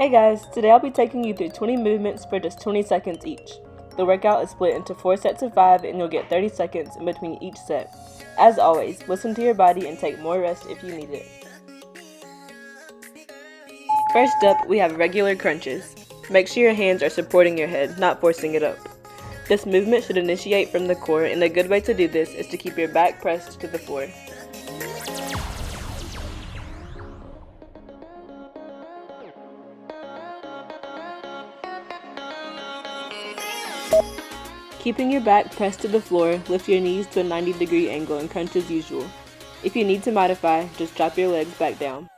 Hey guys, today I'll be taking you through 20 movements for just 20 seconds each. The workout is split into 4 sets of 5 and you'll get 30 seconds in between each set. As always, listen to your body and take more rest if you need it. First up, we have regular crunches. Make sure your hands are supporting your head, not forcing it up. This movement should initiate from the core, and a good way to do this is to keep your back pressed to the floor. Keeping your back pressed to the floor, lift your knees to a 90-degree angle and crunch as usual. If you need to modify, just drop your legs back down.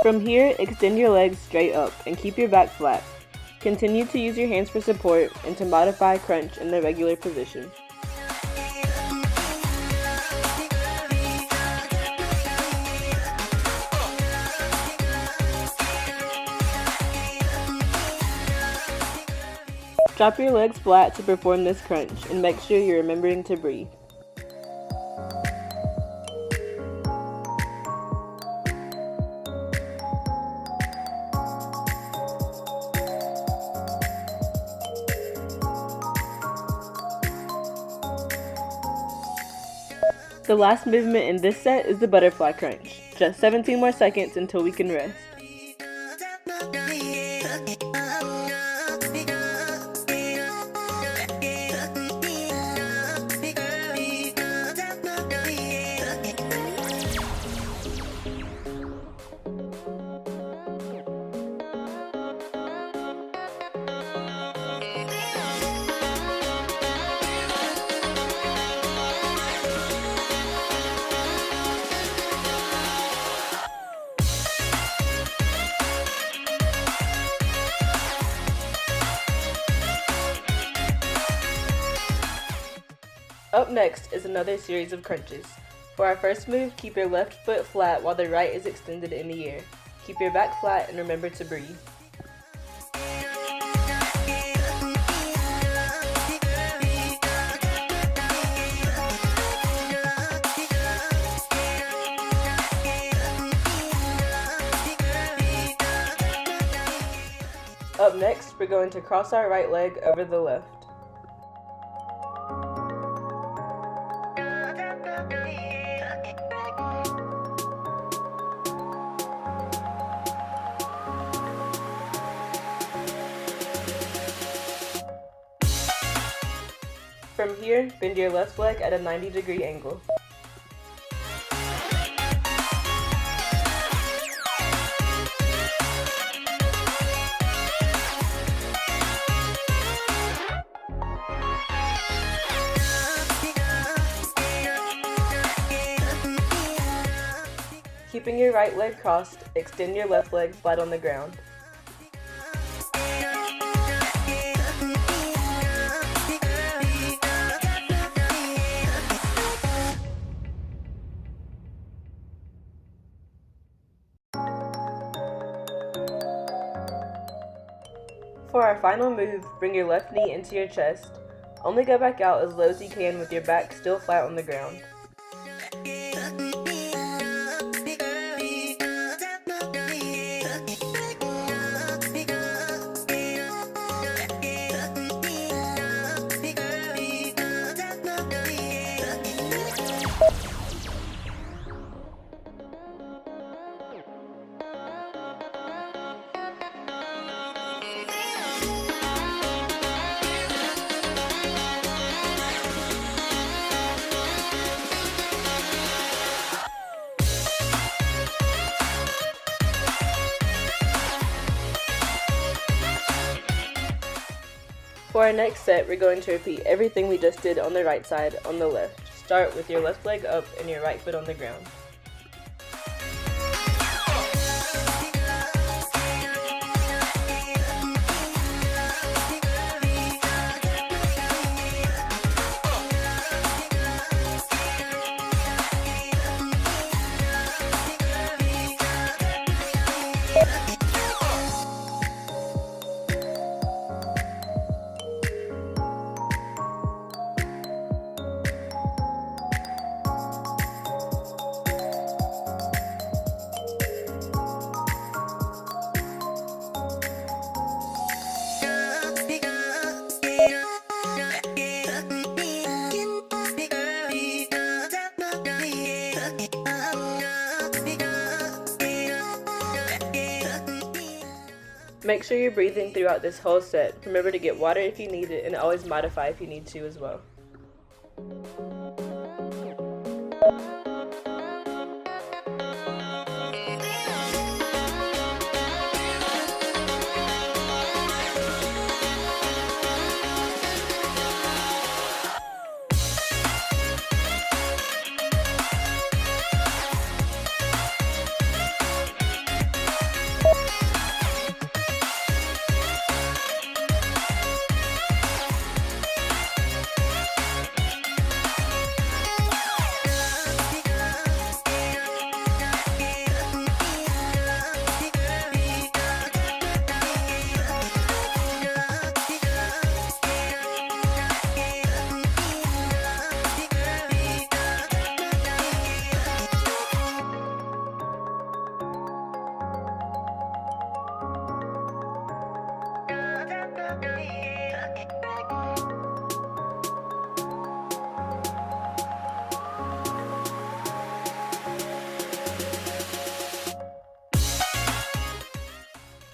From here, extend your legs straight up and keep your back flat. Continue to use your hands for support and to modify crunch in the regular position. Drop your legs flat to perform this crunch and make sure you're remembering to breathe. The last movement in this set is the butterfly crunch. Just 17 more seconds until we can rest. Up next is another series of crunches. For our first move, keep your left foot flat while the right is extended in the air. Keep your back flat and remember to breathe. Up next, we're going to cross our right leg over the left. From here, bend your left leg at a 90-degree angle. Keeping your right leg crossed, extend your left leg flat on the ground. For our final move, bring your left knee into your chest. Only go back out as low as you can with your back still flat on the ground. For our next set, we're going to repeat everything we just did on the right side on the left. Start with your left leg up and your right foot on the ground. Make sure you're breathing throughout this whole set. Remember to get water if you need it, and always modify if you need to as well.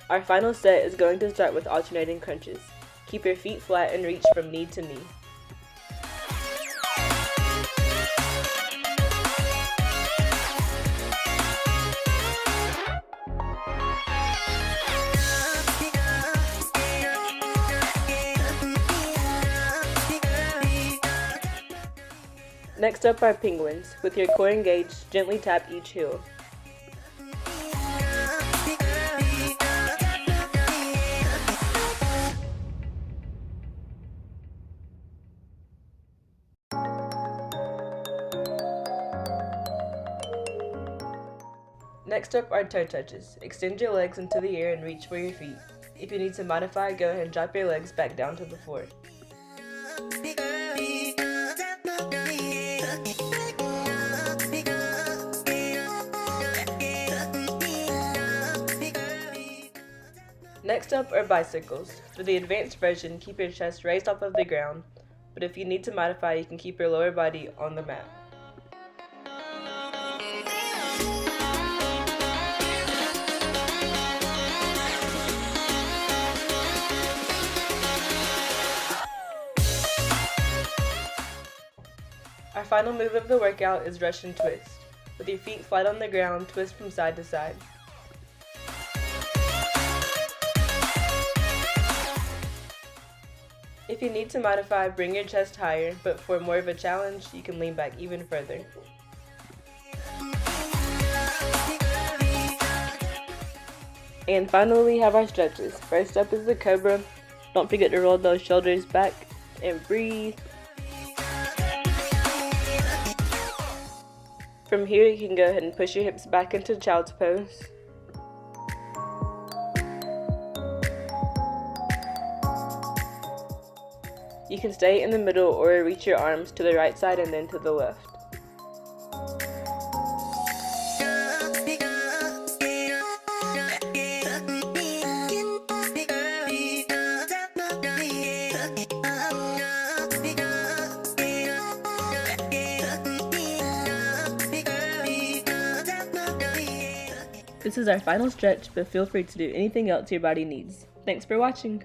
Our final set is going to start with alternating crunches. Keep your feet flat and reach from knee to knee. Next up are penguins. With your core engaged, gently tap each heel. Next up are toe touches. Extend your legs into the air and reach for your feet. If you need to modify, go ahead and drop your legs back down to the floor. Next up are bicycles. For the advanced version, keep your chest raised off of the ground, but if you need to modify, you can keep your lower body on the mat. Our final move of the workout is Russian twist. With your feet flat on the ground, twist from side to side. If you need to modify, bring your chest higher, but for more of a challenge, you can lean back even further. And finally, we have our stretches. First up is the cobra. Don't forget to roll those shoulders back and breathe. From here, you can go ahead and push your hips back into child's pose. You can stay in the middle or reach your arms to the right side and then to the left. This is our final stretch, but feel free to do anything else your body needs. Thanks for watching!